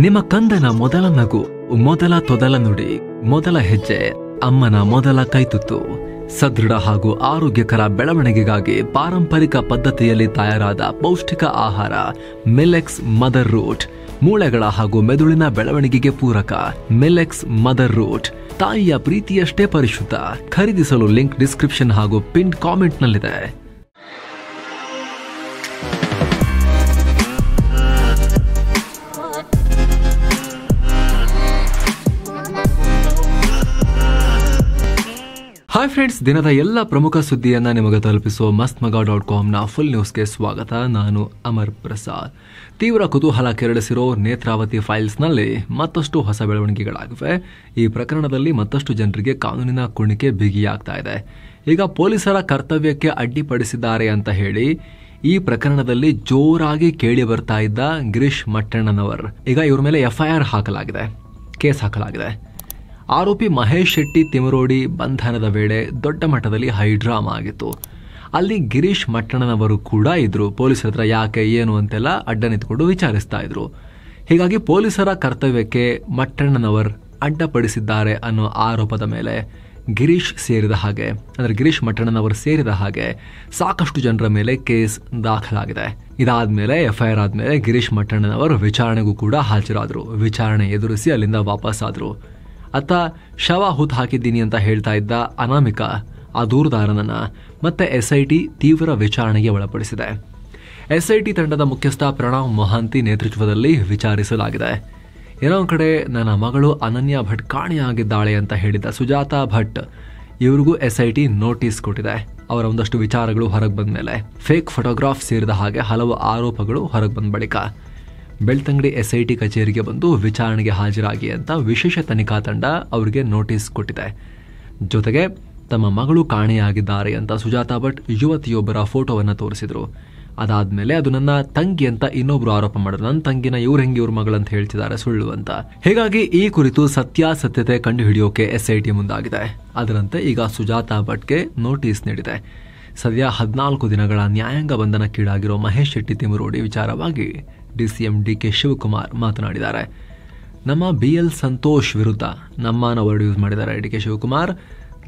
ನಿಮ್ಮ ಕಂದನ ಮೊದಲ ನಗು, ಮೊದಲ ತೊದಲ ನುಡಿ, ಮೊದಲ ಹೆಜ್ಜೆ, ಅಮ್ಮನ ಮೊದಲ ಕೈತುತ್ತು. ಸದೃಢ ಹಾಗೂ ಆರೋಗ್ಯಕರ ಬೆಳವಣಿಗೆಗಾಗಿ ಪಾರಂಪರಿಕ ಪದ್ಧತಿಯಲ್ಲಿ ತಯಾರಾದ ಪೌಷ್ಟಿಕ ಆಹಾರ ಮಿಲೆಕ್ಸ್ ಮದರ್ ರೂಟ್. ಮೂಳೆಗಳ ಹಾಗೂ ಮೆದುಳಿನ ಬೆಳವಣಿಗೆಗೆ ಪೂರಕ ಮಿಲೆಕ್ಸ್ ಮದರ್ ರೂಟ್. ತಾಯಿಯ ಪ್ರೀತಿಯಷ್ಟೇ ಪರಿಶುದ್ಧ. ಖರೀದಿಸಲು ಲಿಂಕ್ ಡಿಸ್ಕ್ರಿಪ್ಷನ್ ಹಾಗೂ ಪಿನ್ ಕಾಮೆಂಟ್ನಲ್ಲಿದೆ. ಹಾಯ್ ಫ್ರೆಂಡ್ಸ್, ದಿನದ ಎಲ್ಲ ಪ್ರಮುಖ ಸುದ್ದಿಯನ್ನ ನಿಮಗೆ ತಲುಪಿಸುವ mastmaga.comನ ಫುಲ್ ನ್ಯೂಸ್ಗೆ ಸ್ವಾಗತ. ನಾನು ಅಮರ್ ಪ್ರಸಾದ್. ತೀವ್ರ ಕುತೂಹಲ ಕೆರಳಿಸಿರೋ ನೇತ್ರಾವತಿ ಫೈಲ್ಸ್ನಲ್ಲಿ ಮತ್ತಷ್ಟು ಹೊಸ ಬೆಳವಣಿಗೆಗಳಾಗಿವೆ. ಈ ಪ್ರಕರಣದಲ್ಲಿ ಮತ್ತಷ್ಟು ಜನರಿಗೆ ಕಾನೂನಿನ ಕುಣಿಕೆ ಬಿಗಿಯಾಗ್ತಾ ಇದೆ. ಈಗ ಪೊಲೀಸರ ಕರ್ತವ್ಯಕ್ಕೆ ಅಡ್ಡಿಪಡಿಸಿದ್ದಾರೆ ಅಂತ ಹೇಳಿ ಈ ಪ್ರಕರಣದಲ್ಲಿ ಜೋರಾಗಿ ಕೇಳಿ ಬರ್ತಾ ಇದ್ದ ಗಿರೀಶ್ ಮಟ್ಟಣ್ಣನವರ್, ಈಗ ಇವ್ರ ಮೇಲೆ FIR ಹಾಕಲಾಗಿದೆ, ಕೇಸ್ ಹಾಕಲಾಗಿದೆ. ಆರೋಪಿ ಮಹೇಶ್ ಶೆಟ್ಟಿ ತಿಮರೋಡಿ ಬಂಧನದ ವೇಳೆ ದೊಡ್ಡ ಮಟ್ಟದಲ್ಲಿ ಹೈಡ್ರಾಮಾ ಆಗಿತ್ತು. ಅಲ್ಲಿ ಗಿರೀಶ್ ಮಟ್ಟಣ್ಣನವರು ಕೂಡ ಇದ್ರು. ಪೊಲೀಸರ ಹತ್ರ ಯಾಕೆ ಏನು ಅಂತೆಲ್ಲ ಅಡ್ಡ ನಿಂತ್ಕೊಂಡು ವಿಚಾರಿಸ್ತಾ ಇದ್ರು. ಹೀಗಾಗಿ ಪೊಲೀಸರ ಕರ್ತವ್ಯಕ್ಕೆ ಮಟ್ಟಣ್ಣನವರ್ ಅಡ್ಡಪಡಿಸಿದ್ದಾರೆ ಅನ್ನೋ ಆರೋಪದ ಮೇಲೆ ಗಿರೀಶ್ ಮಟ್ಟಣ್ಣನವರು ಸೇರಿದ ಹಾಗೆ ಸಾಕಷ್ಟು ಜನರ ಮೇಲೆ ಕೇಸ್ ದಾಖಲಾಗಿದೆ. ಇದಾದ್ಮೇಲೆ FIR ಆದ್ಮೇಲೆ ಗಿರೀಶ್ ಮಟ್ಟಣ್ಣನವರು ವಿಚಾರಣೆಗೂ ಕೂಡ ಹಾಜರಾದ್ರು. ವಿಚಾರಣೆ ಎದುರಿಸಿ ಅಲ್ಲಿಂದ ವಾಪಸ್ ಆದ್ರು. ಅತ್ತ ಶವ ಹುತ್ ಹಾಕಿದ್ದೀನಿ ಅಂತ ಹೇಳ್ತಾ ಇದ್ದ ಅನಾಮಿಕಾ, ಆ ದೂರುದಾರನನ್ನ ಮತ್ತೆ SIT ತೀವ್ರ ವಿಚಾರಣೆಗೆ ಒಳಪಡಿಸಿದೆ. SIT ತಂಡದ ಮುಖ್ಯಸ್ಥ ಪ್ರಣವ್ ಮೊಹಾಂತಿ ನೇತೃತ್ವದಲ್ಲಿ ವಿಚಾರಿಸಲಾಗಿದೆ. ಏನೋ ಕಡೆ ನನ್ನ ಮಗಳು ಅನನ್ಯ ಭಟ್ ಕಾಣೆಯಾಗಿದ್ದಾಳೆ ಅಂತ ಹೇಳಿದ್ದ ಸುಜಾತಾ ಭಟ್, ಇವರಿಗೂ SIT ನೋಟಿಸ್ ಕೊಟ್ಟಿದೆ. ಅವರ ಒಂದಷ್ಟು ವಿಚಾರಗಳು ಹೊರಗೆ ಬಂದ ಮೇಲೆ ಫೇಕ್ ಫೋಟೋಗ್ರಾಫ್ ಸೇರಿದ ಹಾಗೆ ಹಲವು ಆರೋಪಗಳು ಹೊರಗೆ ಬಂದ ಬಳಿಕ ಬೆಳ್ತಂಗಡಿ SIT ಕಚೇರಿಗೆ ಬಂದು ವಿಚಾರಣೆಗೆ ಹಾಜರಾಗಿ ಅಂತ ವಿಶೇಷ ತನಿಖಾ ತಂಡ ಅವರಿಗೆ ನೋಟಿಸ್ ಕೊಟ್ಟಿದೆ. ಜೊತೆಗೆ ತಮ್ಮ ಮಗಳು ಕಾಣೆಯಾಗಿದ್ದಾರೆ ಅಂತ ಸುಜಾತಾ ಭಟ್ ಯುವತಿಯೊಬ್ಬರ ಫೋಟೋವನ್ನ ತೋರಿಸಿದ್ರು. ಅದಾದ್ಮೇಲೆ ಅದು ನನ್ನ ತಂಗಿ ಅಂತ ಇನ್ನೊಬ್ರು ಆರೋಪ ಮಾಡಿದ್ರು. ನನ್ನ ತಂಗಿನ ಇವ್ರ ಹೆಂಗೆ ಇವ್ರ ಮಗಳಂತ ಹೇಳ್ತಿದ್ದಾರೆ, ಸುಳ್ಳು ಅಂತ. ಹೀಗಾಗಿ ಈ ಕುರಿತು ಸತ್ಯಾಸತ್ಯತೆ ಕಂಡುಹಿಡಿಯೋಕೆ SIT ಮುಂದಾಗಿದೆ. ಅದರಂತೆ ಈಗ ಸುಜಾತಾ ಭಟ್ಗೆ ನೋಟಿಸ್ ನೀಡಿದೆ. ಸದ್ಯ 14 ದಿನಗಳ ನ್ಯಾಯಾಂಗ ಬಂಧನಕ್ಕೀಡಾಗಿರೋ ಮಹೇಶ್ ಶೆಟ್ಟಿ ತಿಮರೋಡಿ ವಿಚಾರವಾಗಿ DCM DK ಶಿವಕುಮಾರ್ ಮಾತನಾಡಿದ್ದಾರೆ. ನಮ್ಮ BL ಸಂತೋಷ್ ವಿರುದ್ಧ ನಮ್ಮನ ವರ್ಡ್ ಯೂಸ್ ಮಾಡಿದ್ದಾರೆ DK ಶಿವಕುಮಾರ್.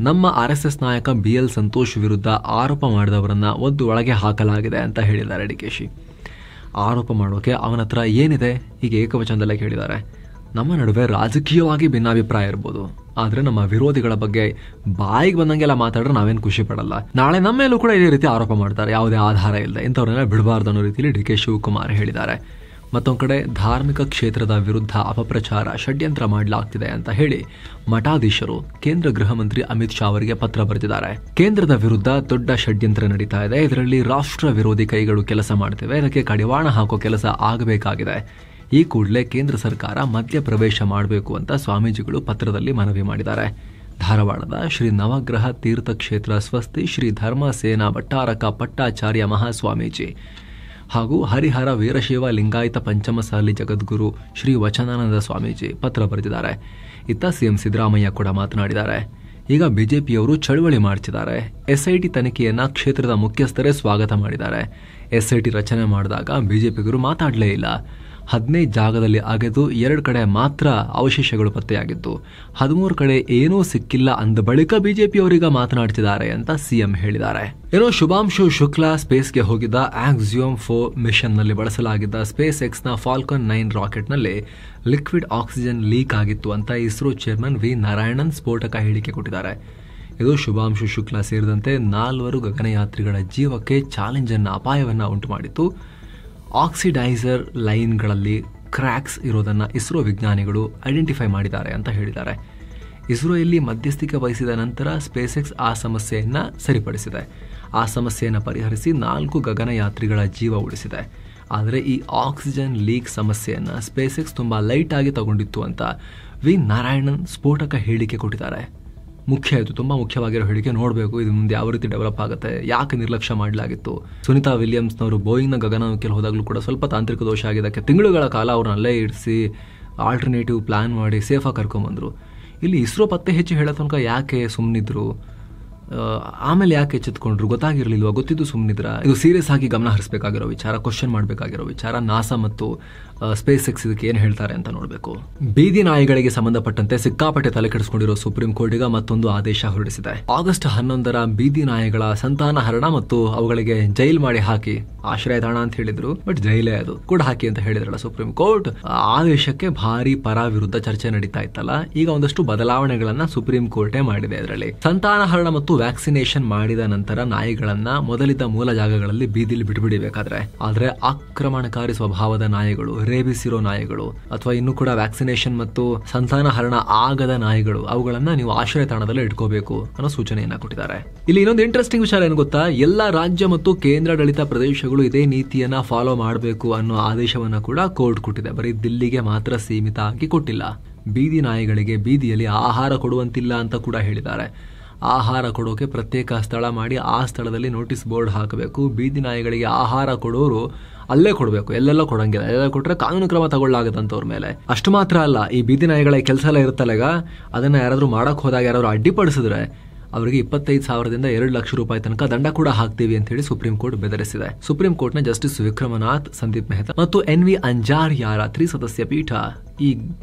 ನಮ್ಮ RSS ನಾಯಕ BL ಸಂತೋಷ್ ವಿರುದ್ಧ ಆರೋಪ ಮಾಡಿದವರನ್ನ ಒಳಗೆ ಹಾಕಲಾಗಿದೆ ಅಂತ ಹೇಳಿದ್ದಾರೆ DKಶಿ. ಆರೋಪ ಮಾಡೋಕೆ ಅವನ ಹತ್ರ ಏನಿದೆ ಈಗ ಏಕವಚನದಲ್ಲೇ ಕೇಳಿದ್ದಾರೆ. ನಮ್ಮ ನಡುವೆ ರಾಜಕೀಯವಾಗಿ ಭಿನ್ನಾಭಿಪ್ರಾಯ ಇರ್ಬೋದು, ಆದ್ರೆ ನಮ್ಮ ವಿರೋಧಿಗಳ ಬಗ್ಗೆ ಬಾಯಿಗೆ ಬಂದಂಗೆಲ್ಲ ಮಾತಾಡ್ರೆ ನಾವೇನು ಖುಷಿ ಪಡಲ್ಲ. ನಾಳೆ ನಮ್ಮ ಮೇಲೂ ಕೂಡ ಇದೇ ರೀತಿ ಆರೋಪ ಮಾಡ್ತಾರೆ, ಯಾವುದೇ ಆಧಾರ ಇಲ್ಲದೆ. ಇಂಥವ್ರನ್ನೆಲ್ಲ ಬಿಡಬಾರ್ದು ಅನ್ನೋ ರೀತಿಯಲ್ಲಿ DK ಶಿವಕುಮಾರ್ ಹೇಳಿದ್ದಾರೆ. ಮತ್ತೊಂದು ಕಡೆ ಧಾರ್ಮಿಕ ಕ್ಷೇತ್ರದ ವಿರುದ್ಧ ಅಪಪ್ರಚಾರ ಷಡ್ಯಂತ್ರ ಮಾಡಲಾಗ್ತಿದೆ ಅಂತ ಹೇಳಿ ಮಠಾಧೀಶರು ಕೇಂದ್ರ ಗೃಹ ಮಂತ್ರಿ ಅಮಿತ್ ಶಾ ಅವರಿಗೆ ಪತ್ರ ಬರೆದಿದ್ದಾರೆ. ಕೇಂದ್ರದ ವಿರುದ್ಧ ದೊಡ್ಡ ಷಡ್ಯಂತ್ರ ನಡೀತಾ ಇದೆ, ಇದರಲ್ಲಿ ರಾಷ್ಟ್ರ ವಿರೋಧಿ ಕೈಗಳು ಕೆಲಸ ಮಾಡ್ತಿವೆ, ಇದಕ್ಕೆ ಕಡಿವಾಣ ಹಾಕೋ ಕೆಲಸ ಆಗಬೇಕಾಗಿದೆ. ಈ ಕೂಡಲೇ ಕೇಂದ್ರ ಸರ್ಕಾರ ಮಧ್ಯ ಪ್ರವೇಶ ಮಾಡಬೇಕು ಅಂತ ಸ್ವಾಮೀಜಿಗಳು ಪತ್ರದಲ್ಲಿ ಮನವಿ ಮಾಡಿದ್ದಾರೆ. ಧಾರವಾಡದ ಶ್ರೀ ನವಗ್ರಹ ತೀರ್ಥಕ್ಷೇತ್ರ ಸ್ವಸ್ತಿ ಶ್ರೀ ಧರ್ಮ ಸೇನಾ ಭಟ್ಟಾರಕ ಪಟ್ಟಾಚಾರ್ಯ ಮಹಾಸ್ವಾಮೀಜಿ ಹಾಗೂ ಹರಿಹರ ವೀರಶೈವ ಲಿಂಗಾಯತ ಪಂಚಮಸಾಲಿ ಜಗದ್ಗುರು ಶ್ರೀ ವಚನಾನಂದ ಸ್ವಾಮೀಜಿ ಪತ್ರ ಬರೆದಿದ್ದಾರೆ. ಇತ್ತ CM ಸಿದ್ದರಾಮಯ್ಯ ಕೂಡ ಮಾತನಾಡಿದ್ದಾರೆ. ಈಗ ಬಿಜೆಪಿಯವರು ಚಳವಳಿ ಮಾಡ್ತಿದ್ದಾರೆ. SIT ತನಿಖೆಯನ್ನ ಕ್ಷೇತ್ರದ ಮುಖ್ಯಸ್ಥರೇ ಸ್ವಾಗತ ಮಾಡಿದ್ದಾರೆ. SIT ರಚನೆ ಮಾಡಿದಾಗ ಬಿಜೆಪಿಗರು ಮಾತಾಡಲೇ ಇಲ್ಲ. 15 ಜಾಗದಲ್ಲಿ ಅಗೆದು 2 ಕಡೆ ಮಾತ್ರ ಅವಶೇಷಗಳು ಪತ್ತೆಯಾಗಿದ್ದು, 13 ಕಡೆ ಏನೂ ಸಿಕ್ಕಿಲ್ಲ ಅಂದ ಬಳಿಕ ಬಿಜೆಪಿಯವರೀಗ ಮಾತನಾಡ್ತಿದ್ದಾರೆ ಅಂತ CM ಹೇಳಿದ್ದಾರೆ. ಏನೋ ಶುಭಾಂಶು ಶುಕ್ಲಾ ಸ್ಪೇಸ್ಗೆ ಹೋಗಿದ್ದ ಆಕ್ಸಿಯೋಮ್ 4 ಮಿಷನ್ ನಲ್ಲಿ ಬಳಸಲಾಗಿದ್ದ ಸ್ಪೇಸ್ ಎಕ್ಸ್ ನ ಫಾಲ್ಕನ್ 9 ರಾಕೆಟ್ ನಲ್ಲಿ ಲಿಕ್ವಿಡ್ ಆಕ್ಸಿಜನ್ ಲೀಕ್ ಆಗಿತ್ತು ಅಂತ ಇಸ್ರೋ ಚೇರ್ಮನ್ V ನಾರಾಯಣನ್ ಸ್ಫೋಟಕ ಹೇಳಿಕೆ ಕೊಟ್ಟಿದ್ದಾರೆ. ಇದು ಶುಭಾಂಶು ಶುಕ್ಲಾ ಸೇರಿದಂತೆ 4 ಗಗನಯಾತ್ರಿಗಳ ಜೀವಕ್ಕೆ ಚಾಲೆಂಜ್ ಅನ್ನ ಅಪಾಯವನ್ನ ಉಂಟು ಮಾಡಿತ್ತು. ಆಕ್ಸಿಡೈಸರ್ ಲೈನ್ಗಳಲ್ಲಿ ಕ್ರ್ಯಾಕ್ಸ್ ಇರೋದನ್ನ ಇಸ್ರೋ ವಿಜ್ಞಾನಿಗಳು ಐಡೆಂಟಿಫೈ ಮಾಡಿದ್ದಾರೆ ಅಂತ ಹೇಳಿದ್ದಾರೆ. ಇಸ್ರೋ ಇಲ್ಲಿ ಮಧ್ಯಸ್ಥಿಕೆ ವಹಿಸಿದ ನಂತರ ಸ್ಪೇಸ್ ಎಕ್ಸ್ ಆ ಸಮಸ್ಯೆಯನ್ನ ಸರಿಪಡಿಸಿದೆ. ಆ ಸಮಸ್ಯೆಯನ್ನು ಪರಿಹರಿಸಿ 4 ಗಗನಯಾತ್ರಿಗಳ ಜೀವ ಉಳಿಸಿದೆ. ಆದರೆ ಈ ಆಕ್ಸಿಜನ್ ಲೀಕ್ ಸಮಸ್ಯೆಯನ್ನ ಸ್ಪೇಸ್ ಎಕ್ಸ್ ತುಂಬಾ ಲೈಟ್ ಆಗಿ ತಗೊಂಡಿತ್ತು ಅಂತ V ನಾರಾಯಣನ್ ಸ್ಫೋಟಕ ಹೇಳಿಕೆ ಕೊಟ್ಟಿದ್ದಾರೆ. ತುಂಬಾ ಮುಖ್ಯವಾಗಿರೋ ಹೇಳಿಕೆ. ನೋಡಬೇಕು ಇದು ಮುಂದೆ ಯಾವ ರೀತಿ ಡೆವಲಪ್ ಆಗುತ್ತೆ, ಯಾಕೆ ನಿರ್ಲಕ್ಷ್ಯ ಮಾಡಲಾಗಿತ್ತು. ಸುನಿತಾ ವಿಲಿಯಮ್ಸ್ನವರು ಬೋಯಿಂಗ್ನ ಗಗನನೌಕೆಯಲ್ಲಿ ಹೋದಾಗಲೂ ಕೂಡ ಸ್ವಲ್ಪ ತಾಂತ್ರಿಕ ದೋಷ ಆಗಿದ್ದಕ್ಕೆ ತಿಂಗಳುಗಳ ಕಾಲ ಅವ್ರನ್ನ ಅಲ್ಲೇ ಇಡಿಸಿ ಆಲ್ಟರ್ನೇಟಿವ್ ಪ್ಲಾನ್ ಮಾಡಿ ಸೇಫಾಗಿ ಕರ್ಕೊಂಬಂದ್ರು. ಇಲ್ಲಿ ಇಸ್ರೋ ಪತ್ತೆ ಹೆಚ್ಚು ಹೇಳೋ ತನಕ ಯಾಕೆ ಸುಮ್ಮನಿದ್ರು, ಆಮೇಲೆ ಯಾಕೆ ಎಚ್ಚೆತ್ಕೊಂಡ್ರು ಗೊತ್ತಾಗಿರ್ಲಿಲ್ವಾ? ಗೊತ್ತಿದ್ದು ಸುಮ್ಮನಿದ್ರ? ಇದು ಸೀರಿಯಸ್ ಆಗಿ ಗಮನ ಹರಿಸಬೇಕಾಗಿರೋ ವಿಚಾರ, ಕ್ವಶನ್ ಮಾಡಬೇಕಾಗಿರೋ ವಿಚಾರ. ನಾಸಾ ಮತ್ತು ಸ್ಪೇಸ್ ಎಕ್ಸ್ ಇದಕ್ಕೆ ಏನ್ ಹೇಳ್ತಾರೆ ಅಂತ ನೋಡಬೇಕು. ಬೀದಿ ನಾಯಿಗಳಿಗೆ ಸಂಬಂಧಪಟ್ಟಂತೆ ಸಿಕ್ಕಾಪಟ್ಟೆ ತಲೆ ಕೆಡಿಸಿಕೊಂಡಿರೋ ಸುಪ್ರೀಂ ಕೋರ್ಟ್ ಈಗ ಮತ್ತೊಂದು ಆದೇಶ ಹೊರಡಿಸಿದೆ. ಆಗಸ್ಟ್ 11 ಬೀದಿ ನಾಯಿಗಳ ಸಂತಾನಹರಣ ಮತ್ತು ಅವುಗಳಿಗೆ ಜೈಲ್ ಮಾಡಿ ಹಾಕಿ, ಆಶ್ರಯ ತಾಣ ಅಂತ ಹೇಳಿದ್ರು ಬಟ್ ಜೈಲೇ ಅದು ಕೂಡ ಹಾಕಿ ಅಂತ ಹೇಳಿದ್ರಲ್ಲ ಸುಪ್ರೀಂ ಕೋರ್ಟ್. ಆದೇಶಕ್ಕೆ ಭಾರಿ ಪರ ವಿರುದ್ಧ ಚರ್ಚೆ ನಡೀತಾ ಇತ್ತಲ್ಲ, ಈಗ ಒಂದಷ್ಟು ಬದಲಾವಣೆಗಳನ್ನ ಸುಪ್ರೀಂ ಕೋರ್ಟೇ ಮಾಡಿದೆ. ಅದರಲ್ಲಿ ಸಂತಾನಹರಣ ಮತ್ತು ವ್ಯಾಕ್ಸಿನೇಷನ್ ಮಾಡಿದ ನಂತರ ನಾಯಿಗಳನ್ನ ಮೊದಲಿದ್ದ ಮೂಲ ಜಾಗಗಳಲ್ಲಿ ಬೀದಿಲಿ ಬಿಟ್ಬಿಡಿಬೇಕಾದ್ರೆ, ಆದ್ರೆ ಆಕ್ರಮಣಕಾರಿ ಸ್ವಭಾವದ ನಾಯಿಗಳು, ರೇಬಿಸ್ ಇರೋ ನಾಯಿಗಳು ಅಥವಾ ಇನ್ನು ಕೂಡ ವ್ಯಾಕ್ಸಿನೇಷನ್ ಮತ್ತು ಸಂತಾನಹರಣ ಆಗದ ನಾಯಿಗಳು, ಅವುಗಳನ್ನ ನೀವು ಆಶ್ರಯ ತಾಣದಲ್ಲಿ ಇಟ್ಕೋಬೇಕು ಅನ್ನೋ ಸೂಚನೆಯನ್ನ ಕೊಟ್ಟಿದ್ದಾರೆ. ಇಲ್ಲಿ ಇನ್ನೊಂದು ಇಂಟ್ರೆಸ್ಟಿಂಗ್ ವಿಚಾರ ಏನು ಗೊತ್ತಾ, ಎಲ್ಲಾ ರಾಜ್ಯ ಮತ್ತು ಕೇಂದ್ರಾಡಳಿತ ಪ್ರದೇಶಗಳು ಇದೇ ನೀತಿಯನ್ನ ಫಾಲೋ ಮಾಡಬೇಕು ಅನ್ನೋ ಆದೇಶವನ್ನ ಕೂಡ ಕೋರ್ಟ್ ಕೊಟ್ಟಿದೆ. ಬರೀ ದಿಲ್ಲಿಗೆ ಮಾತ್ರ ಸೀಮಿತ ಆಗಿ ಕೊಟ್ಟಿಲ್ಲ. ಬೀದಿ ನಾಯಿಗಳಿಗೆ ಬೀದಿಯಲ್ಲಿ ಆಹಾರ ಕೊಡುವಂತಿಲ್ಲ ಅಂತ ಕೂಡ ಹೇಳಿದ್ದಾರೆ. ಆಹಾರ ಕೊಡೋಕೆ ಪ್ರತ್ಯೇಕ ಸ್ಥಳ ಮಾಡಿ ಆ ಸ್ಥಳದಲ್ಲಿ ನೋಟಿಸ್ ಬೋರ್ಡ್ ಹಾಕಬೇಕು. ಬೀದಿ ನಾಯಿಗಳಿಗೆ ಆಹಾರ ಕೊಡೋರು ಅಲ್ಲೇ ಕೊಡಬೇಕು, ಎಲ್ಲೆಲ್ಲ ಕೊಡಂಗಿಲ್ಲ. ಎಲ್ಲ ಕೊಟ್ರೆ ಕಾನೂನು ಕ್ರಮ ತಗೊಳ್ಳಾಗತ್ತಂತವ್ರ ಮೇಲೆ. ಅಷ್ಟು ಮಾತ್ರ ಅಲ್ಲ, ಈ ಬೀದಿ ನಾಯಿಗಳ ಕೆಲಸ ಎಲ್ಲ ಇರುತ್ತಲ್ಲ, ಈಗ ಅದನ್ನ ಯಾರಾದ್ರೂ ಮಾಡಕ್ ಹೋದಾಗ ಯಾರಾದ್ರೂ ಅಡ್ಡಿಪಡಿಸಿದ್ರೆ ಅವರಿಗೆ 25,000ದಿಂದ 2 ಲಕ್ಷ ರೂಪಾಯಿ ತನಕ ದಂಡ ಕೂಡ ಹಾಕ್ತೀವಿ ಅಂತ ಹೇಳಿ ಸುಪ್ರೀಂ ಕೋರ್ಟ್ ಬೆದರಿಸಿದೆ. ಸುಪ್ರೀಂ ಕೋರ್ಟ್ನ ಜಸ್ಟಿಸ್ ವಿಕ್ರಮನಾಥ್, ಸಂದೀಪ್ ಮೆಹ್ತಾ ಮತ್ತು NV ಅಂಜಾರಿಯಾರ 3 ಸದಸ್ಯ ಪೀಠ ಈ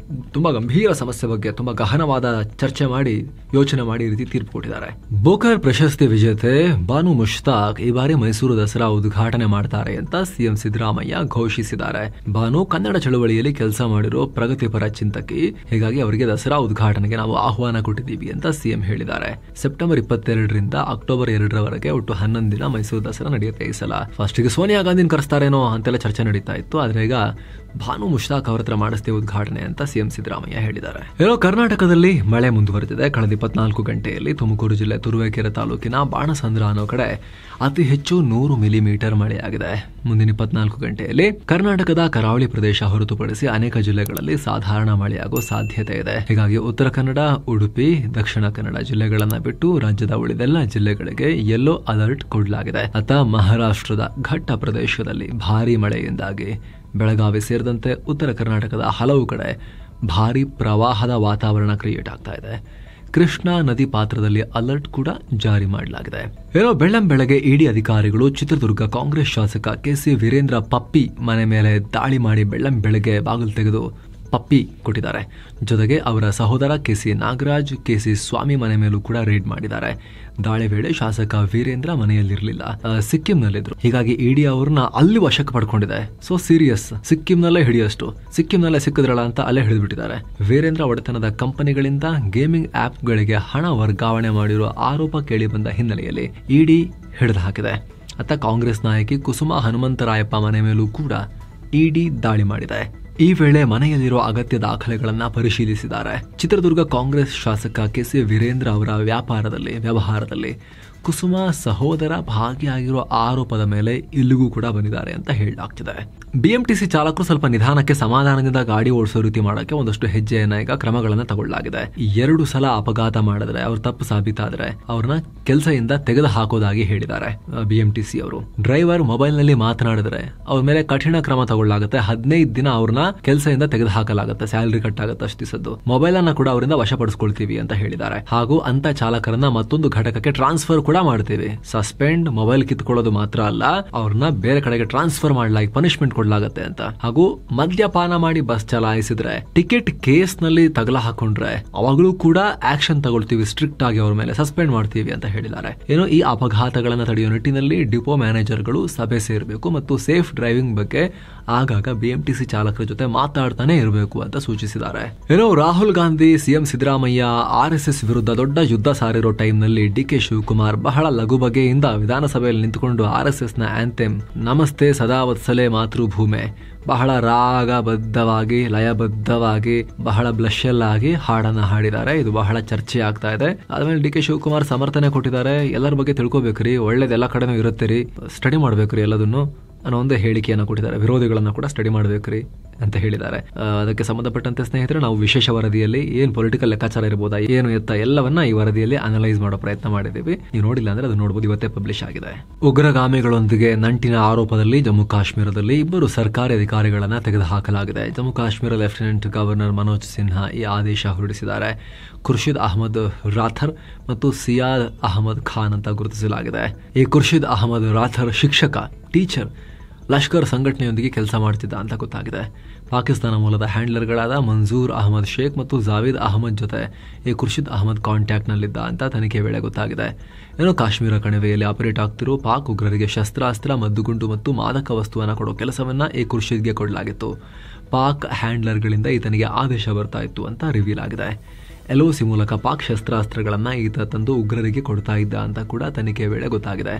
ತುಂಬಾ ಗಂಭೀರ ಸಮಸ್ಯೆ ಬಗ್ಗೆ ತುಂಬಾ ಗಹನವಾದ ಚರ್ಚೆ ಮಾಡಿ ಯೋಚನೆ ಮಾಡಿ ಈ ರೀತಿ ತೀರ್ಪು ಕೊಟ್ಟಿದ್ದಾರೆ. ಬೋಕರ್ ಪ್ರಶಸ್ತಿ ವಿಜೇತೆ ಬಾನು ಮುಷ್ತಾಕ್ ಈ ಬಾರಿ ಮೈಸೂರು ದಸರಾ ಉದ್ಘಾಟನೆ ಮಾಡ್ತಾರೆ ಅಂತ ಸಿಎಂ ಸಿದ್ದರಾಮಯ್ಯ ಘೋಷಿಸಿದ್ದಾರೆ. ಬಾನು ಕನ್ನಡ ಚಳವಳಿಯಲ್ಲಿ ಕೆಲಸ ಮಾಡಿರೋ ಪ್ರಗತಿಪರ ಚಿಂತಕಿ, ಹೀಗಾಗಿ ಅವರಿಗೆ ದಸರಾ ಉದ್ಘಾಟನೆಗೆ ನಾವು ಆಹ್ವಾನ ಕೊಟ್ಟಿದ್ದೀವಿ ಅಂತ ಸಿಎಂ ಹೇಳಿದ್ದಾರೆ. ಸೆಪ್ಟೆಂಬರ್ 22ರಿಂದ ಅಕ್ಟೋಬರ್ 2ರವರೆಗೆ ಒಟ್ಟು 11 ದಿನ ಮೈಸೂರು ದಸರಾ ನಡೆಯುತ್ತೆ. ಈ ಸಲ ಫಸ್ಟಿಗೆ ಸೋನಿಯಾ ಗಾಂಧಿನ ಕರೆಸ್ತಾರೇನೋ ಅಂತೆಲ್ಲ ಚರ್ಚೆ ನಡೀತಾ ಇತ್ತು, ಆದ್ರೆ ಈಗ ಭಾನು ಮುಷ್ತಾಕ್ ಅವರ ಹತ್ರ ಮಾಡಿಸ್ತೇವೆ ಉದ್ಘಾಟನೆ ಅಂತ ಸಿಎಂ ಸಿದ್ದರಾಮಯ್ಯ ಹೇಳಿದ್ದಾರೆ. ಕರ್ನಾಟಕದಲ್ಲಿ ಮಳೆ ಮುಂದುವರೆದಿದೆ. ಕಳೆದ 24 ಗಂಟೆಯಲ್ಲಿ ತುಮಕೂರು ಜಿಲ್ಲೆ ತುರುವೇಕೆರೆ ತಾಲೂಕಿನ ಬಾಣಸಂದ್ರ ಅನ್ನೋ ಕಡೆ ಅತಿ ಹೆಚ್ಚು 100 ಮಿಲಿಮೀಟರ್ ಮಳೆಯಾಗಿದೆ. ಮುಂದಿನ 24 ಗಂಟೆಯಲ್ಲಿ ಕರ್ನಾಟಕದ ಕರಾವಳಿ ಪ್ರದೇಶ ಹೊರತುಪಡಿಸಿ ಅನೇಕ ಜಿಲ್ಲೆಗಳಲ್ಲಿ ಸಾಧಾರಣ ಮಳೆಯಾಗುವ ಸಾಧ್ಯತೆ ಇದೆ. ಹೀಗಾಗಿ ಉತ್ತರ ಕನ್ನಡ, ಉಡುಪಿ, ದಕ್ಷಿಣ ಕನ್ನಡ ಜಿಲ್ಲೆಗಳನ್ನ ಬಿಟ್ಟು ರಾಜ್ಯದ ಉಳಿದೆಲ್ಲ ಜಿಲ್ಲೆಗಳಿಗೆ ಯೆಲ್ಲೋ ಅಲರ್ಟ್ ಕೊಡಲಾಗಿದೆ. ಅತ್ತ ಮಹಾರಾಷ್ಟ್ರದ ಘಟ್ಟ ಪ್ರದೇಶದಲ್ಲಿ ಭಾರೀ ಮಳೆಯಿಂದಾಗಿ ಬೆಳಗಾವಿ ಸೇರಿದಂತೆ ಉತ್ತರ ಕರ್ನಾಟಕದ ಹಲವು ಕಡೆ ಭಾರೀ ಪ್ರವಾಹದ ವಾತಾವರಣ ಕ್ರಿಯೇಟ್ ಆಗ್ತಾ ಇದೆ. ಕೃಷ್ಣಾ ನದಿ ಪಾತ್ರದಲ್ಲಿ ಅಲರ್ಟ್ ಕೂಡ ಜಾರಿ ಮಾಡಲಾಗಿದೆ. ಬೆಳ್ಳಂಬೆಳಗ್ಗೆ ಇಡಿ ಅಧಿಕಾರಿಗಳು ಚಿತ್ರದುರ್ಗ ಕಾಂಗ್ರೆಸ್ ಶಾಸಕ ಕೆಸಿ ವೀರೇಂದ್ರ ಪಪ್ಪಿ ಮನೆ ಮೇಲೆ ದಾಳಿ ಮಾಡಿ ಬೆಳ್ಳಂಬೆಳಗ್ಗೆ ಬಾಗಿಲು ತೆಗೆದು ಪಪ್ಪಿ ಕೊಟ್ಟಿದ್ದಾರೆ. ಜೊತೆಗೆ ಅವರ ಸಹೋದರ ಕೆಸಿ ನಾಗರಾಜ್, ಕೆಸಿ ಸ್ವಾಮಿ ಮನೆ ಮೇಲೂ ಕೂಡ ರೇಡ್ ಮಾಡಿದ್ದಾರೆ. ದಾಳಿ ವೇಳೆ ಶಾಸಕ ವೀರೇಂದ್ರ ಮನೆಯಲ್ಲಿರಲಿಲ್ಲ, ಸಿಕ್ಕಿಂನಲ್ಲಿದ್ರು. ಹೀಗಾಗಿ ಇಡಿ ಅವ್ರನ್ನ ಅಲ್ಲಿ ವಶಕ್ಕೆ ಪಡ್ಕೊಂಡಿದೆ. ಸೊ ಸೀರಿಯಸ್, ಸಿಕ್ಕಿಂನಲ್ಲೇ ಹಿಡಿಯಷ್ಟು, ಸಿಕ್ಕಿಂನಲ್ಲೇ ಸಿಕ್ಕಿದ್ರಲ್ಲ ಅಂತ ಅಲ್ಲೇ ಹಿಡಿದ್ಬಿಟ್ಟಿದ್ದಾರೆ. ವೀರೇಂದ್ರ ಒಡೆತನದ ಕಂಪನಿಗಳಿಂದ ಗೇಮಿಂಗ್ ಆಪ್ಗಳಿಗೆ ಹಣ ವರ್ಗಾವಣೆ ಮಾಡಿರುವ ಆರೋಪ ಕೇಳಿ ಬಂದ ಹಿನ್ನೆಲೆಯಲ್ಲಿ ಇಡಿ ಹಿಡಿದು ಹಾಕಿದೆ. ಅತ್ತ ಕಾಂಗ್ರೆಸ್ ನಾಯಕಿ ಕುಸುಮಾ ಹನುಮಂತರಾಯಪ್ಪ ಮನೆ ಮೇಲೂ ಕೂಡ ಇಡಿ ದಾಳಿ ಮಾಡಿದೆ. ಈ ವೇಳೆ ಮನೆಯಲ್ಲಿರುವ ಅಗತ್ಯ ದಾಖಲೆಗಳನ್ನ ಪರಿಶೀಲಿಸಿದ್ದಾರೆ. ಚಿತ್ರದುರ್ಗ ಕಾಂಗ್ರೆಸ್ ಶಾಸಕ ಕೆಸಿ ವೀರೇಂದ್ರ ಅವರ ವ್ಯವಹಾರದಲ್ಲಿ ಕುಸುಮಾ ಸಹೋದರ ಭಾಗಿಯಾಗಿರುವ ಆರೋಪದ ಮೇಲೆ ಇಲ್ಲಿಗೂ ಕೂಡ ಬಂದಿದ್ದಾರೆ ಅಂತ ಹೇಳಲಾಗ್ತಿದೆ. ಬಿಎಂಟಿಸಿ ಚಾಲಕರು ಸ್ವಲ್ಪ ನಿಧಾನಕ್ಕೆ ಸಮಾಧಾನದಿಂದ ಗಾಡಿ ಓಡಿಸೋ ರೀತಿ ಮಾಡಕ್ಕೆ ಒಂದಷ್ಟು ಹೆಜ್ಜೆಯನ್ನ ಈಗ ಕ್ರಮಗಳನ್ನ ತಗೊಳ್ಳಲಾಗಿದೆ. 2 ಸಲ ಅಪಘಾತ ಮಾಡಿದ್ರೆ, ಅವ್ರ ತಪ್ಪು ಸಾಬೀತಾದ್ರೆ ಅವ್ರನ್ನ ಕೆಲಸದಿಂದ ತೆಗೆದು ಹಾಕೋದಾಗಿ ಹೇಳಿದ್ದಾರೆ ಬಿಎಂಟಿಸಿ ಅವರು. ಡ್ರೈವರ್ ಮೊಬೈಲ್ ನಲ್ಲಿ ಮಾತನಾಡಿದ್ರೆ ಅವ್ರ ಮೇಲೆ ಕಠಿಣ ಕ್ರಮ ತಗೊಳ್ಳಲಾಗುತ್ತೆ. 15 ದಿನ ಅವ್ರನ್ನ ಕೆಲಸದಿಂದ ತೆಗೆದು ಹಾಕಲಾಗುತ್ತೆ, ಸ್ಯಾಲರಿ ಕಟ್ ಆಗುತ್ತೆ ಅಷ್ಟು ದಿವಸದ್ದು. ಮೊಬೈಲ್ ಅನ್ನ ಕೂಡ ಅವರಿಂದ ವಶಪಡಿಸಿಕೊಳ್ತೀವಿ ಅಂತ ಹೇಳಿದ್ದಾರೆ. ಹಾಗೂ ಅಂತ ಚಾಲಕರನ್ನ ಮತ್ತೊಂದು ಘಟಕಕ್ಕೆ ಟ್ರಾನ್ಸ್ಫರ್ ಕೂಡ ಮಾಡ್ತೀವಿ. ಸಸ್ಪೆಂಡ್, ಮೊಬೈಲ್ ಕಿತ್ಕೊಳ್ಳೋದು ಮಾತ್ರ ಅಲ್ಲ, ಅವ್ರನ್ನ ಬೇರೆ ಕಡೆಗೆ ಟ್ರಾನ್ಸ್ಫರ್ ಮಾಡಲಾಗಿ ಪನಿಷ್ಮೆಂಟ್ ಕೊಡಲಾಗುತ್ತೆ ಅಂತ. ಹಾಗೂ ಮದ್ಯಪಾನ ಮಾಡಿ ಬಸ್ ಚಲಾಯಿಸಿದ್ರೆ, ಟಿಕೆಟ್ ಕೇಸ್ ನಲ್ಲಿ ತಗಲ ಹಾಕೊಂಡ್ರೆ ಅವಾಗಲೂ ಕೂಡ ಆಕ್ಷನ್ ತಗೊಳ್ತೀವಿ, ಸ್ಟ್ರಿಕ್ಟ್ ಆಗಿ ಅವ್ರ ಮೇಲೆ ಸಸ್ಪೆಂಡ್ ಮಾಡ್ತೀವಿ ಅಂತ ಹೇಳಿದ್ದಾರೆ. ಏನೋ ಈ ಅಪಘಾತಗಳನ್ನ ತಡೆಯುವ ನಿಟ್ಟಿನಲ್ಲಿ ಡಿಪೋ ಮ್ಯಾನೇಜರ್ಗಳು ಸಭೆ ಸೇರಬೇಕು ಮತ್ತು ಸೇಫ್ ಡ್ರೈವಿಂಗ್ ಬಗ್ಗೆ ಆಗಾಗ ಬಿಎಂಟಿಸಿ ಚಾಲಕರ ಜೊತೆ ಮಾತಾಡ್ತಾನೆ ಇರಬೇಕು ಅಂತ ಸೂಚಿಸಿದ್ದಾರೆ. ರಾಹುಲ್ ಗಾಂಧಿ, ಸಿಎಂ ಸಿದ್ದರಾಮಯ್ಯ RSS ವಿರುದ್ಧ ದೊಡ್ಡ ಯುದ್ಧ ಸಾರಿರೋ ಟೈಮ್ ನಲ್ಲಿ DK ಶಿವಕುಮಾರ್ ಬಹಳ ಲಘು ಬಗೆಯಿಂದ ವಿಧಾನಸಭೆಯಲ್ಲಿ ನಿಂತುಕೊಂಡು RSS ನ ಆಂಥೆಮ್ ನಮಸ್ತೆ ಸದಾವತ್ಸಲೆ ಮಾತೃಭೂಮೆ ಬಹಳ ರಾಗಬದ್ಧವಾಗಿ, ಲಯಬದ್ಧವಾಗಿ, ಬಹಳ ಬ್ಲಷಲ್ ಆಗಿ ಹಾಡನ್ನ ಹಾಡಿದ್ದಾರೆ. ಇದು ಬಹಳ ಚರ್ಚೆ ಆಗ್ತಾ ಇದೆ. ಆದ್ಮೇಲೆ DK ಶಿವಕುಮಾರ್ ಸಮರ್ಥನೆ ಕೊಟ್ಟಿದ್ದಾರೆ. ಎಲ್ಲರ ಬಗ್ಗೆ ತಿಳ್ಕೊಬೇಕ್ರಿ, ಒಳ್ಳೇದೆಲ್ಲ ಕಡೆನೂ ಇರುತ್ತೆರಿ, ಸ್ಟಡಿ ಮಾಡ್ಬೇಕ್ರಿ ಎಲ್ಲದನ್ನು ಅನ್ನೋ ಒಂದು ಹೇಳಿಕೆಯನ್ನು ಕೊಟ್ಟಿದ್ದಾರೆ. ವಿರೋಧಿಗಳನ್ನ ಕೂಡ ಸ್ಟಡಿ ಮಾಡ್ಬೇಕ್ರಿ ಅಂತ ಹೇಳಿದ್ದಾರೆ. ಅದಕ್ಕೆ ಸಂಬಂಧಪಟ್ಟಂತೆ ಸ್ನೇಹಿತರೆ, ನಾವು ವಿಶೇಷ ವರದಿಯಲ್ಲಿ ಏನ್ ಪೊಲಿಟಿಕಲ್ ಲೆಕ್ಕಾಚಾರ ಇರಬಹುದಾ, ಏನು ಎತ್ತ ಎಲ್ಲವನ್ನ ಈ ವರದಿಯಲ್ಲಿ ಅನಲೈಸ್ ಮಾಡೋ ಪ್ರಯತ್ನ ಮಾಡಿದ್ದೀವಿ. ನೀವು ನೋಡಿಲ್ಲ ಅಂದ್ರೆ ಅದು ನೋಡಬಹುದು, ಇವತ್ತೇ ಪಬ್ಲಿಷ್ ಆಗಿದೆ. ಉಗ್ರಗಾಮಿಗಳೊಂದಿಗೆ ನಂಟಿನ ಆರೋಪದಲ್ಲಿ ಜಮ್ಮು ಕಾಶ್ಮೀರದಲ್ಲಿ 2 ಸರ್ಕಾರಿ ಅಧಿಕಾರಿಗಳನ್ನ ತೆಗೆದುಹಾಕಲಾಗಿದೆ. ಜಮ್ಮು ಕಾಶ್ಮೀರ ಲೆಫ್ಟಿನೆಂಟ್ ಗವರ್ನರ್ ಮನೋಜ್ ಸಿನ್ಹಾ ಈ ಆದೇಶ ಹೊರಡಿಸಿದ್ದಾರೆ. ಖುರ್ಷಿದ್ ಅಹಮದ್ ರಾಥರ್ ಮತ್ತು ಸಿಯಾದ್ ಅಹಮದ್ ಖಾನ್ ಅಂತ ಗುರುತಿಸಲಾಗಿದೆ. ಈ ಖುರ್ಷಿದ್ ಅಹಮದ್ ರಾಥರ್ ಶಿಕ್ಷಕ, ಟೀಚರ್, ಲಷ್ಕರ್ ಸಂಘಟನೆಯೊಂದಿಗೆ ಕೆಲಸ ಮಾಡ್ತಿದ್ದ ಅಂತ ಗೊತ್ತಾಗಿದೆ. ಪಾಕಿಸ್ತಾನ ಮೂಲದ ಹ್ಯಾಂಡ್ಲರ್ಗಳಾದ ಮಂಜೂರ್ ಅಹಮದ್ ಶೇಖ್ ಮತ್ತು ಜಾವೇದ್ ಅಹಮದ್ ಜೊತೆ ಈ ಖುರ್ಷಿದ್ ಅಹಮದ್ ಕಾಂಟ್ಯಾಕ್ಟ್ನಲ್ಲಿದ್ದ ಅಂತ ತನಿಖೆ ವೇಳೆ ಗೊತ್ತಾಗಿದೆ. ಏನೋ ಕಾಶ್ಮೀರ ಕಣಿವೆಯಲ್ಲಿ ಆಪರೇಟ್ ಆಗ್ತಿರೋ ಪಾಕ್ ಉಗ್ರರಿಗೆ ಶಸ್ತ್ರಾಸ್ತ್ರ, ಮದ್ದುಗುಂಡು ಮತ್ತು ಮಾದಕ ವಸ್ತುವನ್ನು ಕೊಡೋ ಕೆಲಸವನ್ನ ಈ ಖುರ್ಷಿದ್ಗೆ ಕೊಡಲಾಗಿತ್ತು. ಪಾಕ್ ಹ್ಯಾಂಡ್ಲರ್ಗಳಿಂದ ಈತನಿಗೆ ಆದೇಶ ಬರ್ತಾ ಇತ್ತು ಅಂತ ರಿವೀಲ್ ಆಗಿದೆ. LOC ಮೂಲಕ ಪಾಕ್ ಶಸ್ತ್ರಾಸ್ತ್ರಗಳನ್ನು ಈತ ತಂದು ಉಗ್ರರಿಗೆ ಕೊಡ್ತಾ ಇದ್ದ ಅಂತ ಕೂಡ ತನಿಖೆ ವೇಳೆ ಗೊತ್ತಾಗಿದೆ.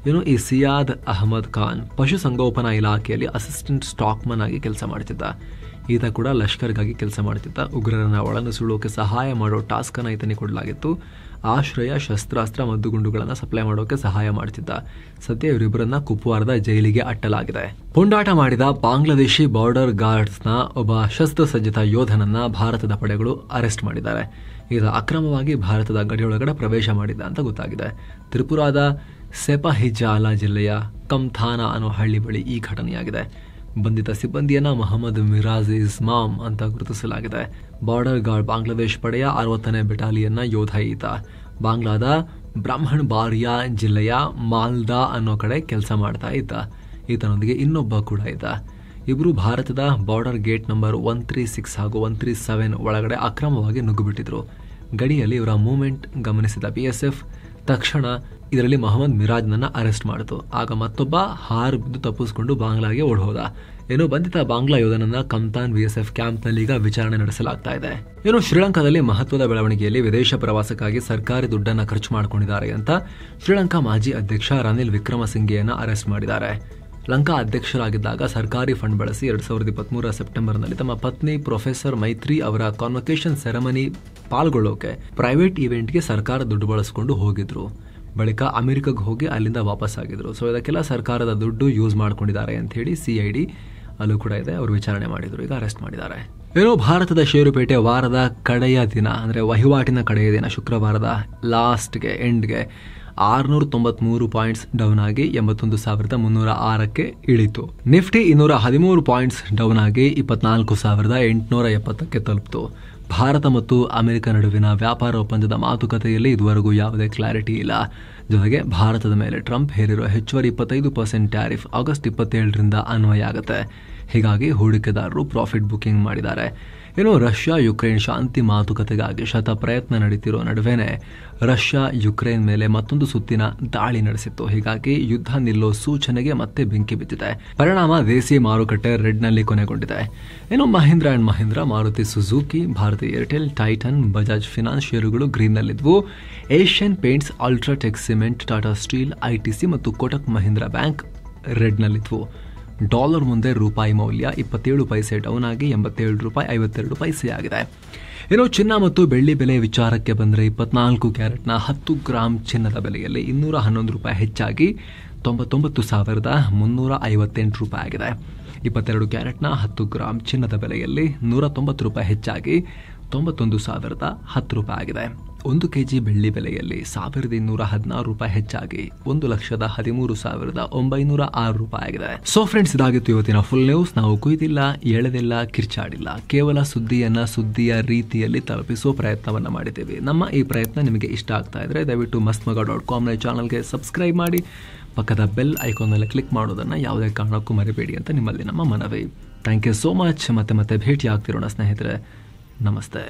ಇನ್ನು ಈ ಸಿಯಾದ್ ಅಹಮದ್ ಖಾನ್ ಪಶುಸಂಗೋಪನಾ ಇಲಾಖೆಯಲ್ಲಿ ಅಸಿಸ್ಟೆಂಟ್ ಸ್ಟಾಕ್ಮನ್ ಆಗಿ ಕೆಲಸ ಮಾಡ್ತಿದ್ದ. ಈತ ಕೂಡ ಲಷ್ಕರ್ಗಾಗಿ ಕೆಲಸ ಮಾಡ್ತಿದ್ದ. ಉಗ್ರರನ್ನ ಒಳನುಸುಳೋಕೆ ಸಹಾಯ ಮಾಡೋ ಟಾಸ್ಕ್ ಅನ್ನ ಈತನಿಗೆ ಕೊಡಲಾಗಿತ್ತು. ಆಶ್ರಯ, ಶಸ್ತ್ರಾಸ್ತ್ರ, ಮದ್ದುಗುಂಡುಗಳನ್ನು ಸಪ್ಲೈ ಮಾಡೋಕೆ ಸಹಾಯ ಮಾಡ್ತಿದ್ದ. ಸದ್ಯ ಇವರಿಬ್ಬರನ್ನ ಕುಪ್ವಾರದ ಜೈಲಿಗೆ ಅಟ್ಟಲಾಗಿದೆ. ಪುಂಡಾಟ ಮಾಡಿದ ಬಾಂಗ್ಲಾದೇಶಿ ಬಾರ್ಡರ್ ಗಾರ್ಡ್ಸ್ನ ಒಬ್ಬ ಶಸ್ತ್ರಸಜ್ಜಿತ ಯೋಧನನ್ನ ಭಾರತದ ಪಡೆಗಳು ಅರೆಸ್ಟ್ ಮಾಡಿದ್ದಾರೆ. ಈತ ಅಕ್ರಮವಾಗಿ ಭಾರತದ ಗಡಿಯೊಳಗಡೆ ಪ್ರವೇಶ ಮಾಡಿದ್ದ ಅಂತ ಗೊತ್ತಾಗಿದೆ. ತ್ರಿಪುರಾದ ಸೆಪಹಿಜಾಲಾ ಜಿಲ್ಲೆಯ ಕಮ್ಥಾನಾ ಅನ್ನೋ ಹಳ್ಳಿ ಬಳಿ ಈ ಘಟನೆಯಾಗಿದೆ. ಬಂಧಿತ ಸಿಬ್ಬಂದಿಯನ್ನ ಮೊಹಮ್ಮದ್ ಮಿರಾಜ್ ಇಸ್ಮಾಮ್ ಅಂತ ಗುರುತಿಸಲಾಗಿದೆ. ಬಾರ್ಡರ್ ಗಾರ್ಡ್ ಬಾಂಗ್ಲಾದೇಶ್ ಪಡೆಯ 60ನೇ ಬೆಟಾಲಿಯನ್ನ ಯೋಧ ಈತ. ಬಾಂಗ್ಲಾದ ಬ್ರಾಹ್ಮಣ್ ಬಾರಿಯಾ ಜಿಲ್ಲೆಯ ಮಾಲ್ದಾ ಅನ್ನೋ ಕಡೆ ಕೆಲಸ ಮಾಡ್ತಾ ಇದ್ದ. ಈತನೊಂದಿಗೆ ಇನ್ನೊಬ್ಬ ಕೂಡ ಇದ್ದ. ಇಬ್ಬರು ಭಾರತದ ಬಾರ್ಡರ್ ಗೇಟ್ ನಂಬರ್ 136 ಹಾಗೂ 137 ಒಳಗಡೆ ಅಕ್ರಮವಾಗಿ ನುಗ್ಗುಬಿಟ್ಟಿದ್ರು. ಗಡಿಯಲ್ಲಿ ಇವರ ಮೂವ್ಮೆಂಟ್ ಗಮನಿಸಿದ BSF ತಕ್ಷಣ ಇದರಲ್ಲಿ ಮೊಹಮ್ಮದ್ ಮಿರಾಜ್ನನ್ನ ಅರೆಸ್ಟ್ ಮಾಡಿತು. ಆಗ ಮತ್ತೊಬ್ಬ ಹಾರು ಬಿದ್ದು ತಪ್ಪಿಸಿಕೊಂಡು ಬಾಂಗ್ಲಾಗೆ ಓಡೋದ. ಏನೋ ಬಂಧಿತ ಬಾಂಗ್ಲಾ ಯೋಧನನ್ನ ಕಮ್ತಾನ್ BSF ಕ್ಯಾಂಪ್ನಲ್ಲಿ ಈಗ ವಿಚಾರಣೆ ನಡೆಸಲಾಗ್ತಾ ಇದೆ. ಏನು ಶ್ರೀಲಂಕಾದಲ್ಲಿ ಮಹತ್ವದ ಬೆಳವಣಿಗೆಯಲ್ಲಿ ವಿದೇಶ ಪ್ರವಾಸಕ್ಕಾಗಿ ಸರ್ಕಾರಿ ದುಡ್ಡನ್ನ ಖರ್ಚು ಮಾಡಿಕೊಂಡಿದ್ದಾರೆ ಅಂತ ಶ್ರೀಲಂಕಾ ಮಾಜಿ ಅಧ್ಯಕ್ಷ ರನಿಲ್ ವಿಕ್ರಮಸಿಂಘೆಯನ್ನ ಅರೆಸ್ಟ್ ಮಾಡಿದ್ದಾರೆ. ಲಂಕಾ ಅಧ್ಯಕ್ಷರಾಗಿದ್ದಾಗ ಸರ್ಕಾರಿ ಫಂಡ್ ಬಳಸಿ 2023 ಸೆಪ್ಟೆಂಬರ್ನಲ್ಲಿ ತಮ್ಮ ಪತ್ನಿ ಪ್ರೊಫೆಸರ್ ಮೈತ್ರಿ ಅವರ ಕಾನ್ವೊಕೇಶನ್ ಸೆರೆಮನಿ ಪಾಲ್ಗೊಳ್ಳೋಕೆ ಪ್ರೈವೇಟ್ ಇವೆಂಟ್ಗೆ ಸರ್ಕಾರ ದುಡ್ಡು ಬಳಸಿಕೊಂಡು ಹೋಗಿದ್ರು. ಬಳಿಕ ಅಮೆರಿಕಾಗೆ ಹೋಗಿ ಅಲ್ಲಿಂದ ವಾಪಸ್ ಆಗಿದ್ರು. ಸೊ ಇದಕ್ಕೆಲ್ಲ ಸರ್ಕಾರದ ದುಡ್ಡು ಯೂಸ್ ಮಾಡ್ಕೊಂಡಿದ್ದಾರೆ ಅಂತ ಹೇಳಿ CID ಅಲ್ಲೂ ಕೂಡ ಇದೆ, ಅವರು ವಿಚಾರಣೆ ಮಾಡಿದ್ರು. ಈಗ ಅರೆಸ್ಟ್ ಮಾಡಿದ್ದಾರೆ. ಏನೋ ಭಾರತದ ಷೇರುಪೇಟೆ ವಾರದ ಕಡೆಯ ದಿನ ಅಂದ್ರೆ ವಹಿವಾಟಿನ ಕಡೆಯ ದಿನ ಶುಕ್ರವಾರದ ಲಾಸ್ಟ್ಗೆ ಎಂಡ್ಗೆ 693 ಪಾಯಿಂಟ್ಸ್ ಡೌನ್ ಆಗಿ 81,306ಕ್ಕೆ ಇಳಿತು. ನಿಫ್ಟಿ 213 ಪಾಯಿಂಟ್ಸ್ ಡೌನ್ ಆಗಿ 24,870ಕ್ಕೆ ತಲುಪಿತು. ಭಾರತ ಮತ್ತು ಅಮೆರಿಕ ನಡುವಿನ ವ್ಯಾಪಾರ ಒಪ್ಪಂದದ ಮಾತುಕತೆಯಲ್ಲಿ ಇದುವರೆಗೂ ಯಾವುದೇ ಕ್ಲಾರಿಟಿ ಇಲ್ಲ. ಜೊತೆಗೆ ಭಾರತದ ಮೇಲೆ ಟ್ರಂಪ್ ಹೇರಿರುವ ಹೆಚ್ಚುವರಿ 25% ಟ್ಯಾರಿಫ್ ಆಗಸ್ಟ್ 27ರಿಂದ ಅನ್ವಯ ಆಗುತ್ತೆ. ಹೀಗಾಗಿ ಹೂಡಿಕೆದಾರರು ಪ್ರಾಫಿಟ್ ಬುಕಿಂಗ್ ಮಾಡಿದ್ದಾರೆ. ಇನ್ನು ರಷ್ಯಾ ಯುಕ್ರೇನ್ ಶಾಂತಿ ಮಾತುಕತೆಗಾಗಿ ಶತ ಪ್ರಯತ್ನ ನಡೀತಿರೋ ನಡುವೆನೆ ರಷ್ಯಾ ಯುಕ್ರೇನ್ ಮೇಲೆ ಮತ್ತೊಂದು ಸುತ್ತಿನ ದಾಳಿ ನಡೆಸಿತ್ತು. ಹೀಗಾಗಿ ಯುದ್ಧ ನಿಲ್ಲೋ ಸೂಚನೆಗೆ ಮತ್ತೆ ಬೆಂಕಿ ಬಿದ್ದಿದೆ. ಪರಿಣಾಮ ದೇಸಿ ಮಾರುಕಟ್ಟೆ ರೆಡ್ನಲ್ಲಿ ಕೊನೆಗೊಂಡಿದೆ. ಇನ್ನು Mahindra and Mahindra, Maruti Suzuki, Bharti Airtel, Titan, Bajaj finance ಷೇರುಗಳು ಗ್ರೀನ್ನಲ್ಲಿದ್ವು. Asian paints, UltraTech cement, Tata steel, ITC ಮತ್ತು ಕೋಟಕ್ ಮಹೀಂದ್ರ ಬ್ಯಾಂಕ್ ರೆಡ್ನಲ್ಲಿದ್ವು. ಡಾಲರ್ ಮುಂದೆ ರೂಪಾಯಿ ಮೌಲ್ಯ 27 ಪೈಸೆ ಡೌನ್ ಆಗಿ 87 ರೂಪಾಯಿ 52 ಪೈಸೆ ಆಗಿದೆ. ಇನ್ನು ಚಿನ್ನ ಮತ್ತು ಬೆಳ್ಳಿ ಬೆಲೆ ವಿಚಾರಕ್ಕೆ ಬಂದರೆ 24 ಕ್ಯಾರೆಟ್ನ 10 ಗ್ರಾಂ ಚಿನ್ನದ ಬೆಲೆಯಲ್ಲಿ 211 ರೂಪಾಯಿ ಹೆಚ್ಚಾಗಿ 99,358 ರೂಪಾಯಿ ಆಗಿದೆ. 22 ಕ್ಯಾರೆಟ್ನ 10 ಗ್ರಾಂ ಚಿನ್ನದ ಬೆಲೆಯಲ್ಲಿ 190 ರೂಪಾಯಿ ಹೆಚ್ಚಾಗಿ 91,010 ರೂಪಾಯಿ ಆಗಿದೆ. 1 ಕೆಜಿ ಬೆಳ್ಳಿ ಬೆಲೆಯಲ್ಲಿ 1,216 ರೂಪಾಯಿ ಹೆಚ್ಚಾಗಿ 1,13,906 ರೂಪಾಯಿ ಆಗಿದೆ. ಸೊ ಫ್ರೆಂಡ್ಸ್, ಇದಾಗಿತ್ತು ಇವತ್ತಿನ ಫುಲ್ ನ್ಯೂಸ್. ನಾವು ಕುಯ್ದಿಲ್ಲ, ಎಳೆದಿಲ್ಲ, ಕಿರ್ಚಾಡಿಲ್ಲ, ಕೇವಲ ಸುದ್ದಿಯ ರೀತಿಯಲ್ಲಿ ತಲುಪಿಸುವ ಪ್ರಯತ್ನವನ್ನ ಮಾಡಿದ್ದೇವೆ. ನಮ್ಮ ಈ ಪ್ರಯತ್ನ ನಿಮಗೆ ಇಷ್ಟ ಆಗ್ತಾ ಇದ್ರೆ ದಯವಿಟ್ಟು mastmaga.com ಚಾನಲ್ಗೆ ಸಬ್ಸ್ಕ್ರೈಬ್ ಮಾಡಿ, ಪಕ್ಕದ ಬೆಲ್ ಐಕಾನ್ ಮೇಲೆ ಕ್ಲಿಕ್ ಮಾಡೋದನ್ನ ಯಾವುದೇ ಕಾರಣಕ್ಕೂ ಮರಿಬೇಡಿ ಅಂತ ನಿಮ್ಮಲ್ಲಿ ನಮ್ಮ ಮನವಿ. Thank you so much. ಮತ್ತೆ ಭೇಟಿ ಆಗ್ತಿರೋಣ ಸ್ನೇಹಿತರೆ. ನಮಸ್ತೆ.